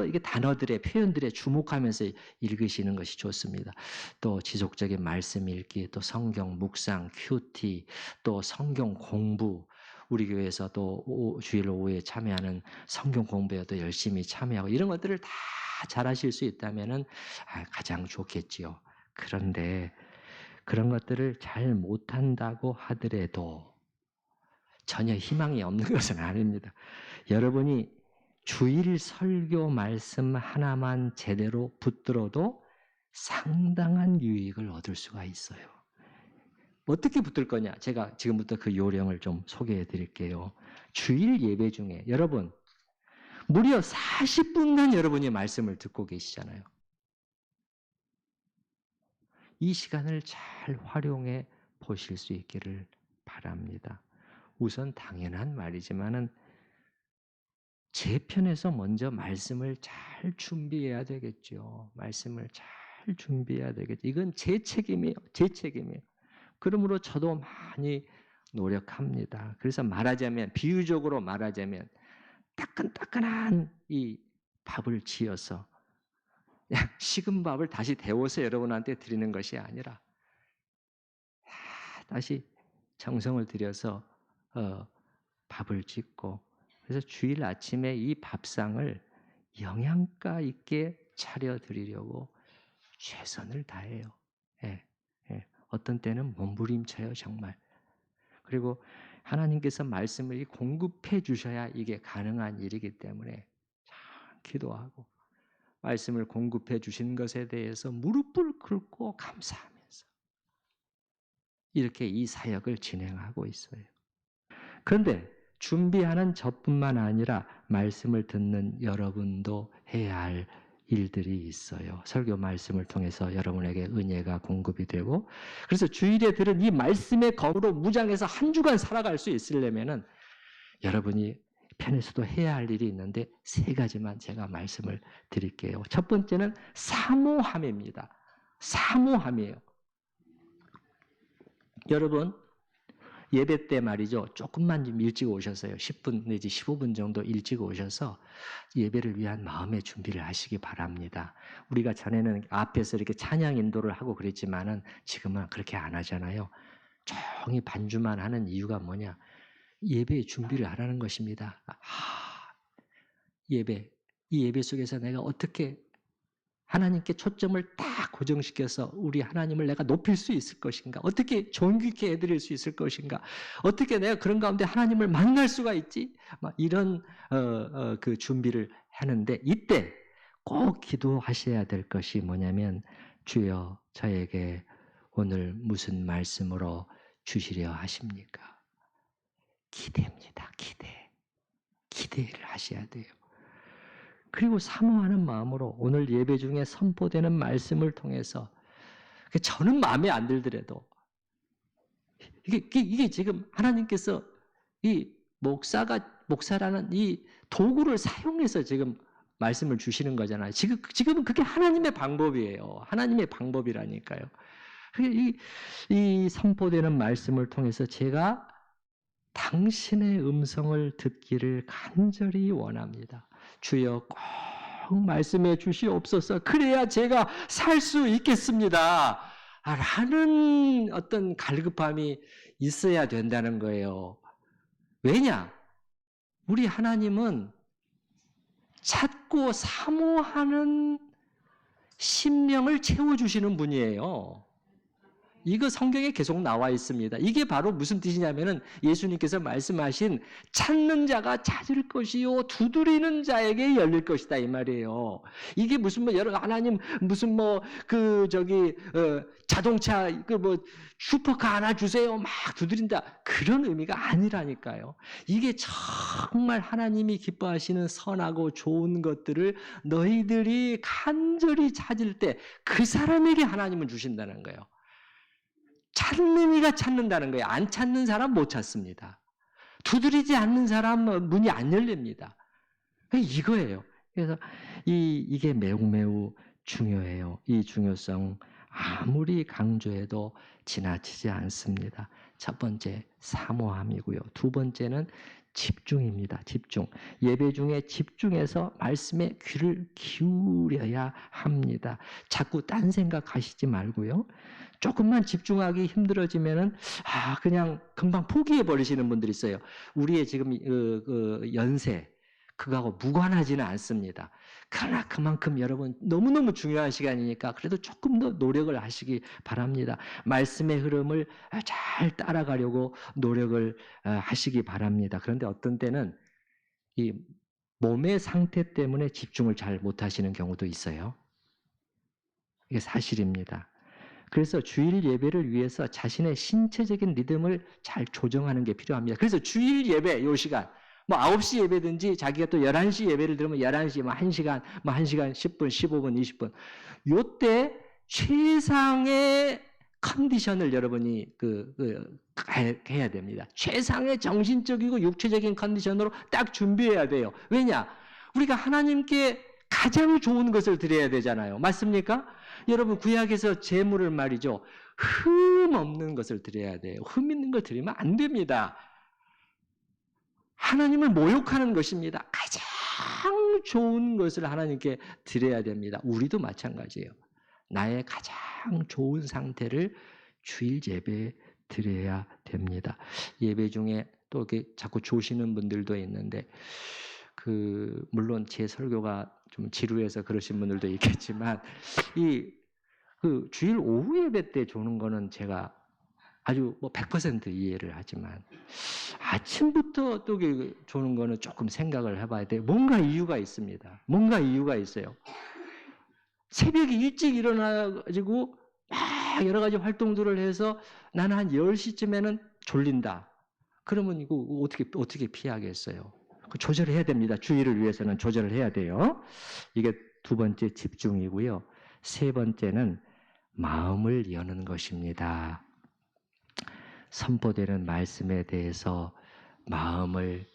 이게 단어들의 표현들에 주목하면서 읽으시는 것이 좋습니다. 또 지속적인 말씀 읽기, 또 성경 묵상, 큐티, 또 성경 공부, 우리 교회에서 또 주일 오후에 참여하는 성경 공부에도 열심히 참여하고 이런 것들을 다 잘하실 수 있다면은 가장 좋겠지요. 그런데 그런 것들을 잘 못한다고 하더라도 전혀 희망이 없는 것은 아닙니다. 여러분이 주일 설교 말씀 하나만 제대로 붙들어도 상당한 유익을 얻을 수가 있어요. 어떻게 붙들 거냐? 제가 지금부터 그 요령을 좀 소개해 드릴게요. 주일 예배 중에 여러분 무려 40분간 여러분이 말씀을 듣고 계시잖아요. 이 시간을 잘 활용해 보실 수 있기를 바랍니다. 우선 당연한 말이지만은 제 편에서 먼저 말씀을 잘 준비해야 되겠죠. 말씀을 잘 준비해야 되겠죠. 이건 제 책임이에요. 제 책임이에요. 그러므로 저도 많이 노력합니다. 그래서 비유적으로 말하자면 따끈따끈한 이 밥을 지어서 식은 밥을 다시 데워서 여러분한테 드리는 것이 아니라 다시 정성을 들여서 밥을 짓고 그래서 주일 아침에 이 밥상을 영양가 있게 차려드리려고 최선을 다해요. 예, 예. 어떤 때는 몸부림쳐요 정말. 그리고 하나님께서 말씀을 공급해 주셔야 이게 가능한 일이기 때문에 참 기도하고 말씀을 공급해 주신 것에 대해서 무릎을 꿇고 감사하면서 이렇게 이 사역을 진행하고 있어요. 그런데 준비하는 저뿐만 아니라 말씀을 듣는 여러분도 해야 할 일들이 있어요. 설교 말씀을 통해서 여러분에게 은혜가 공급이 되고 그래서 주일에 들은 이 말씀의 검으로 무장해서 한 주간 살아갈 수 있으려면은 여러분이 편에서도 해야 할 일이 있는데 세 가지만 제가 말씀을 드릴게요. 첫 번째는 사모함입니다. 사모함이에요. 여러분 예배 때 말이죠. 조금만 좀 일찍 오셔서요. 10분 내지 15분 정도 일찍 오셔서 예배를 위한 마음의 준비를 하시기 바랍니다. 우리가 전에는 앞에서 이렇게 찬양 인도를 하고 그랬지만은 지금은 그렇게 안 하잖아요. 조용히 반주만 하는 이유가 뭐냐? 예배의 준비를 안 하는 것입니다. 이 예배 속에서 내가 어떻게 하나님께 초점을 딱 고정시켜서 우리 하나님을 내가 높일 수 있을 것인가? 어떻게 존귀케 해드릴 수 있을 것인가? 어떻게 내가 그런 가운데 하나님을 만날 수가 있지? 막 이런 그 준비를 하는데 이때 꼭 기도하셔야 될 것이 뭐냐면 주여 저에게 오늘 무슨 말씀으로 주시려 하십니까? 기대입니다. 기대를 하셔야 돼요. 그리고 사모하는 마음으로 오늘 예배 중에 선포되는 말씀을 통해서 저는 마음에 안 들더라도 이게 지금 하나님께서 이 목사라는 이 도구를 사용해서 지금 말씀을 주시는 거잖아요. 지금은 그게 하나님의 방법이에요. 하나님의 방법이라니까요. 이 선포되는 말씀을 통해서 제가 당신의 음성을 듣기를 간절히 원합니다. 주여 꼭 말씀해 주시옵소서. 그래야 제가 살 수 있겠습니다. 라는 어떤 갈급함이 있어야 된다는 거예요. 왜냐? 우리 하나님은 찾고 사모하는 심령을 채워주시는 분이에요. 이거 성경에 계속 나와 있습니다. 이게 바로 무슨 뜻이냐면은 예수님께서 말씀하신 찾는 자가 찾을 것이요 두드리는 자에게 열릴 것이다 이 말이에요. 이게 무슨 뭐 여러 하나님 무슨 뭐 그 저기 자동차 그 뭐 슈퍼카 하나 주세요 막 두드린다 그런 의미가 아니라니까요. 이게 정말 하나님이 기뻐하시는 선하고 좋은 것들을 너희들이 간절히 찾을 때 그 사람에게 하나님은 주신다는 거예요. 찾는 이가 찾는다는 거예요. 안 찾는 사람 못 찾습니다. 두드리지 않는 사람 문이 안 열립니다. 이거예요. 그래서 이게 매우 중요해요. 이 중요성 아무리 강조해도 지나치지 않습니다. 첫 번째 사모함이고요. 두 번째는 집중입니다. 집중. 예배 중에 집중해서 말씀에 귀를 기울여야 합니다. 자꾸 딴 생각하시지 말고요. 조금만 집중하기 힘들어지면은 그냥 금방 포기해 버리시는 분들이 있어요. 우리의 지금 연세 그거하고 무관하지는 않습니다. 그러나 그만큼 여러분 너무너무 중요한 시간이니까 그래도 조금 더 노력을 하시기 바랍니다. 말씀의 흐름을 잘 따라가려고 노력을 하시기 바랍니다. 그런데 어떤 때는 이 몸의 상태 때문에 집중을 잘 못하시는 경우도 있어요. 이게 사실입니다. 그래서 주일 예배를 위해서 자신의 신체적인 리듬을 잘 조정하는 게 필요합니다. 그래서 주일 예배 요 시간 뭐 9시 예배든지 자기가 또 11시 예배를 들으면 11시 뭐 1시간 뭐 1시간 10분, 15분, 20분 요때 최상의 컨디션을 여러분이 해야 됩니다. 최상의 정신적이고 육체적인 컨디션으로 딱 준비해야 돼요. 왜냐? 우리가 하나님께 가장 좋은 것을 드려야 되잖아요. 맞습니까? 여러분 구약에서 제물을 말이죠. 흠 없는 것을 드려야 돼요. 흠 있는 걸 드리면 안 됩니다. 하나님을 모욕하는 것입니다. 가장 좋은 것을 하나님께 드려야 됩니다. 우리도 마찬가지예요. 나의 가장 좋은 상태를 주일 예배에 드려야 됩니다. 예배 중에 또 이렇게 자꾸 조시는 분들도 있는데 물론 제 설교가 좀 지루해서 그러신 분들도 있겠지만 주일 오후 예배 때 조는 거는 제가 아주 100% 이해를 하지만 아침부터 또 조는 거는 조금 생각을 해봐야 돼요. 뭔가 이유가 있습니다. 뭔가 이유가 있어요. 새벽에 일찍 일어나가지고 막 여러 가지 활동들을 해서 나는 한 10시쯤에는 졸린다. 그러면 이거 어떻게 피하겠어요? 조절해야 됩니다. 주의를 위해서는 조절을 해야 돼요. 이게 두 번째 집중이고요. 세 번째는 마음을 여는 것입니다. 선포되는 말씀에 대해서 마음을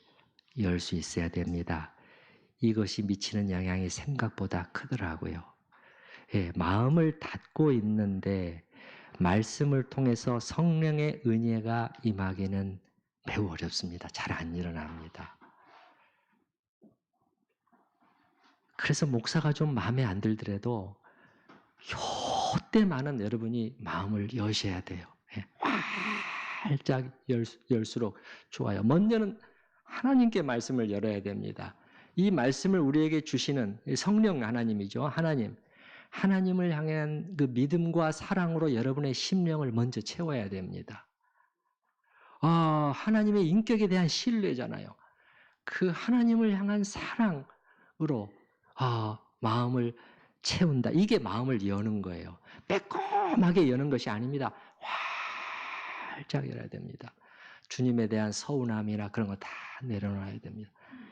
열 수 있어야 됩니다. 이것이 미치는 영향이 생각보다 크더라고요. 마음을 닫고 있는데 말씀을 통해서 성령의 은혜가 임하기는 매우 어렵습니다. 잘 안 일어납니다. 그래서 목사가 좀 마음에 안 들더라도 요때만은 여러분이 마음을 여셔야 돼요. 활짝 열수록 좋아요. 먼저는 하나님께 말씀을 열어야 됩니다. 이 말씀을 우리에게 주시는 성령 하나님이죠. 하나님을 향한 그 믿음과 사랑으로 여러분의 심령을 먼저 채워야 됩니다. 하나님의 인격에 대한 신뢰잖아요. 그 하나님을 향한 사랑으로 마음을 채운다. 이게 마음을 여는 거예요. 빼꼼하게 여는 것이 아닙니다. 활짝 열어야 됩니다. 주님에 대한 서운함이나 그런 거 다 내려놔야 됩니다.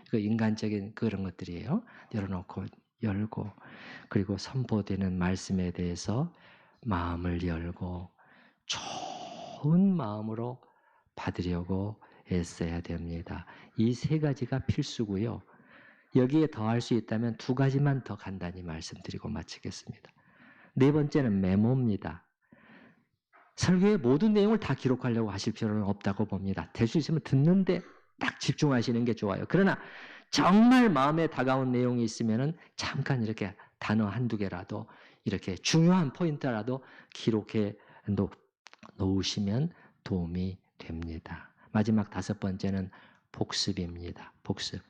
그 인간적인 그런 것들이에요. 내려놓고 열고 그리고 선포되는 말씀에 대해서 마음을 열고 좋은 마음으로 받으려고 애써야 됩니다. 이 세 가지가 필수고요. 여기에 더할 수 있다면 두 가지만 더 간단히 말씀드리고 마치겠습니다. 네 번째는 메모입니다. 설교의 모든 내용을 다 기록하려고 하실 필요는 없다고 봅니다. 될 수 있으면 듣는데 딱 집중하시는 게 좋아요. 그러나 정말 마음에 다가온 내용이 있으면 잠깐 이렇게 단어 한두 개라도 이렇게 중요한 포인트라도 기록해 놓으시면 도움이 됩니다. 마지막 다섯 번째는 복습입니다. 복습.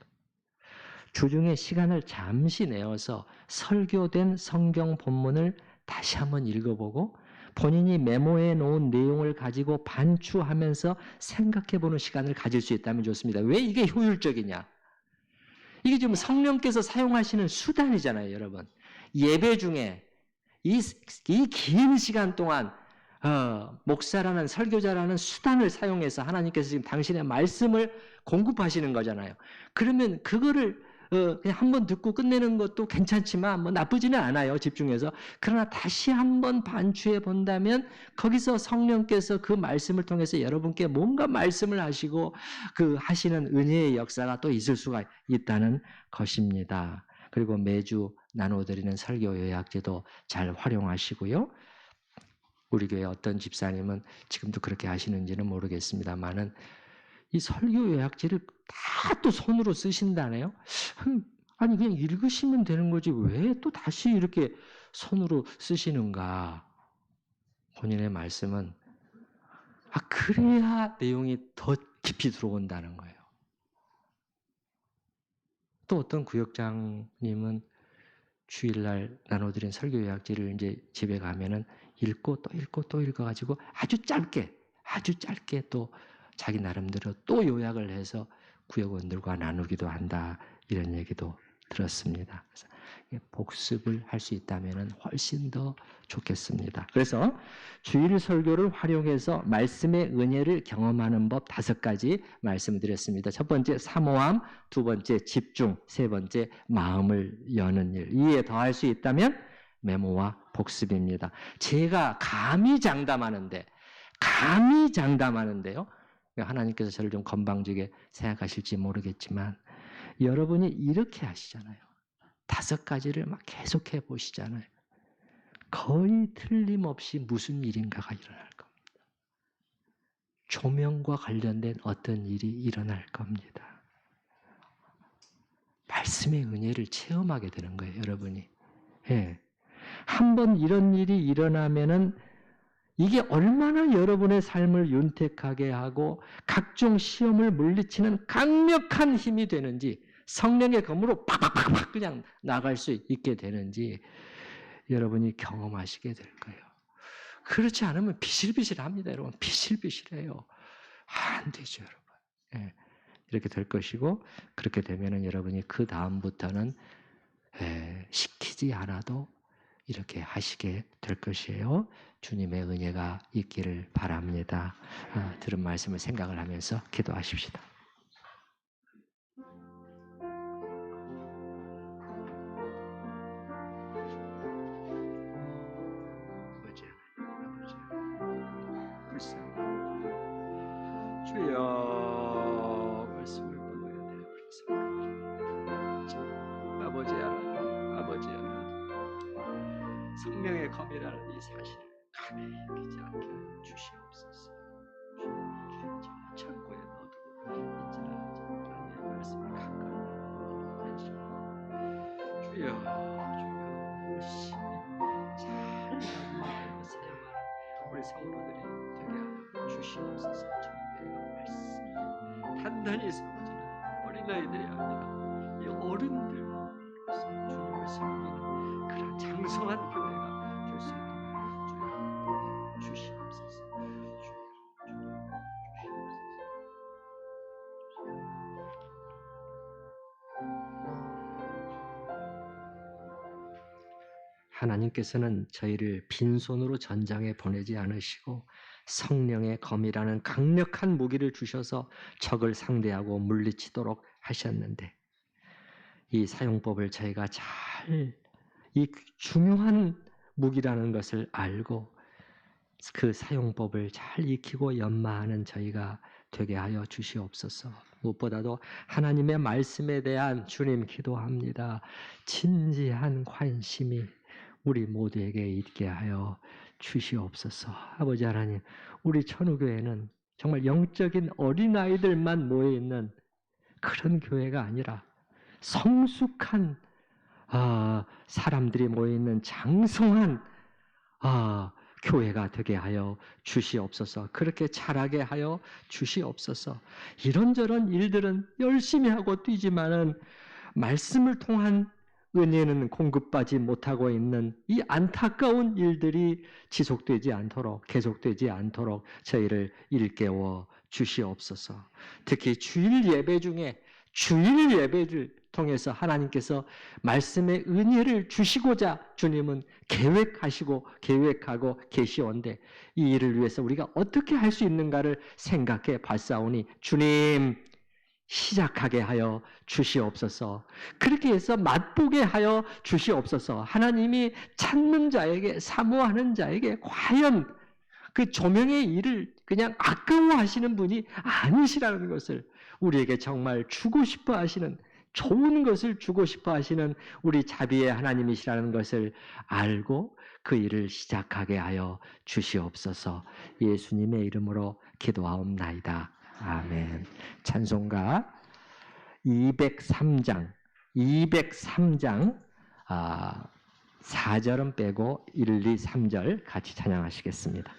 주중에 시간을 잠시 내어서 설교된 성경 본문을 다시 한번 읽어보고 본인이 메모해 놓은 내용을 가지고 반추하면서 생각해보는 시간을 가질 수 있다면 좋습니다. 왜 이게 효율적이냐? 이게 지금 성령께서 사용하시는 수단이잖아요, 여러분. 예배 중에 이 긴 시간 동안 목사라는 설교자라는 수단을 사용해서 하나님께서 지금 당신의 말씀을 공급하시는 거잖아요. 그러면 그거를 그냥 한번 듣고 끝내는 것도 괜찮지만 뭐 나쁘지는 않아요, 집중해서. 그러나 다시 한번 반추해 본다면 거기서 성령께서 그 말씀을 통해서 여러분께 뭔가 말씀을 하시고 그 하시는 은혜의 역사가 또 있을 수가 있다는 것입니다. 그리고 매주 나눠드리는 설교 요약제도 잘 활용하시고요. 우리 교회 어떤 집사님은 지금도 그렇게 하시는지는 모르겠습니다만은 이 설교 요약지를 다 또 손으로 쓰신다네요. 아니 그냥 읽으시면 되는 거지 왜 또 다시 이렇게 손으로 쓰시는가? 본인의 말씀은 그래야 내용이 더 깊이 들어온다는 거예요. 또 어떤 구역장님은 주일날 나눠드린 설교 요약지를 이제 집에 가면은 읽고 또 읽고 또 읽어가지고 아주 짧게 또 자기 나름대로 또 요약을 해서 구역원들과 나누기도 한다 이런 얘기도 들었습니다. 그래서 복습을 할 수 있다면 훨씬 더 좋겠습니다. 그래서 주일 설교를 활용해서 말씀의 은혜를 경험하는 법 5가지 말씀드렸습니다. 첫 번째 사모함, 두 번째 집중, 세 번째 마음을 여는 일. 이에 더할 수 있다면 메모와 복습입니다. 제가 감히 장담하는데요. 하나님께서 저를 좀 건방지게 생각하실지 모르겠지만 여러분이 이렇게 하시잖아요. 5가지를 막 계속해 보시잖아요. 거의 틀림없이 무슨 일인가가 일어날 겁니다. 조명과 관련된 어떤 일이 일어날 겁니다. 말씀의 은혜를 체험하게 되는 거예요, 여러분이. 예. 한번 이런 일이 일어나면은 이게 얼마나 여러분의 삶을 윤택하게 하고 각종 시험을 물리치는 강력한 힘이 되는지 성령의 검으로 팍팍팍 그냥 나갈 수 있게 되는지 여러분이 경험하시게 될 거예요. 그렇지 않으면 비실비실합니다, 여러분. 비실비실해요. 안 되죠, 여러분. 예. 이렇게 될 것이고 그렇게 되면은 여러분이 그 다음부터는 시키지 않아도 이렇게 하시게 될 것이에요. 주님의 은혜가 있기를 바랍니다. 들은 말씀을 생각을 하면서 기도하십시다. 주여 말씀을 먹어야 돼요. 아버지 하나님, 아버지 하나님, 성령의 검이라는 이 사실을 가만히 여기지 않게 주시옵소서. 창고에 넣어두고 있지는 하나님의 말씀을 가까이 하시고 주여 열심히 잘 사용하는 우리 성도들이 되게 하여 주시옵소서. 주님의 말씀 단단히 세워지는 어린아이들이 아니라 이 어른들로서 주님을 섬기는 그런 장성한 교회가 될 수 있도록 주여 주시옵소서. 하나님께서는 저희를 빈손으로 전장에 보내지 않으시고 성령의 검이라는 강력한 무기를 주셔서 적을 상대하고 물리치도록 하셨는데 이 사용법을 저희가 잘 이 중요한 무기라는 것을 알고 그 사용법을 잘 익히고 연마하는 저희가 되게 하여 주시옵소서. 무엇보다도 하나님의 말씀에 대한 주님 기도합니다. 진지한 관심이 우리 모두에게 있게 하여 주시옵소서. 아버지 하나님, 우리 천우교회는 정말 영적인 어린아이들만 모여있는 그런 교회가 아니라 성숙한 사람들이 모여있는 장성한 교회가 되게 하여 주시옵소서. 그렇게 자라게 하여 주시옵소서. 이런저런 일들은 열심히 하고 뛰지만은 말씀을 통한 은혜는 공급받지 못하고 있는 이 안타까운 일들이 지속되지 않도록, 계속되지 않도록 저희를 일깨워 주시옵소서. 특히 주일 예배 중에 주일 예배를 통해서 하나님께서 말씀의 은혜를 주시고자 주님은 계획하고 계시온데 이 일을 위해서 우리가 어떻게 할 수 있는가를 생각해 봤사오니 주님 시작하게 하여 주시옵소서. 그렇게 해서 맛보게 하여 주시옵소서. 하나님이 찾는 자에게, 사모하는 자에게 과연 그 조명의 일을 그냥 아까워하시는 분이 아니시라는 것을 우리에게 정말 주고 싶어 하시는, 좋은 것을 주고 싶어 하시는 우리 자비의 하나님이시라는 것을 알고 그 일을 시작하게 하여 주시옵소서. 예수님의 이름으로 기도하옵나이다. 아멘. 찬송가 203장 4절은 빼고 1, 2, 3절 같이 찬양하시겠습니다.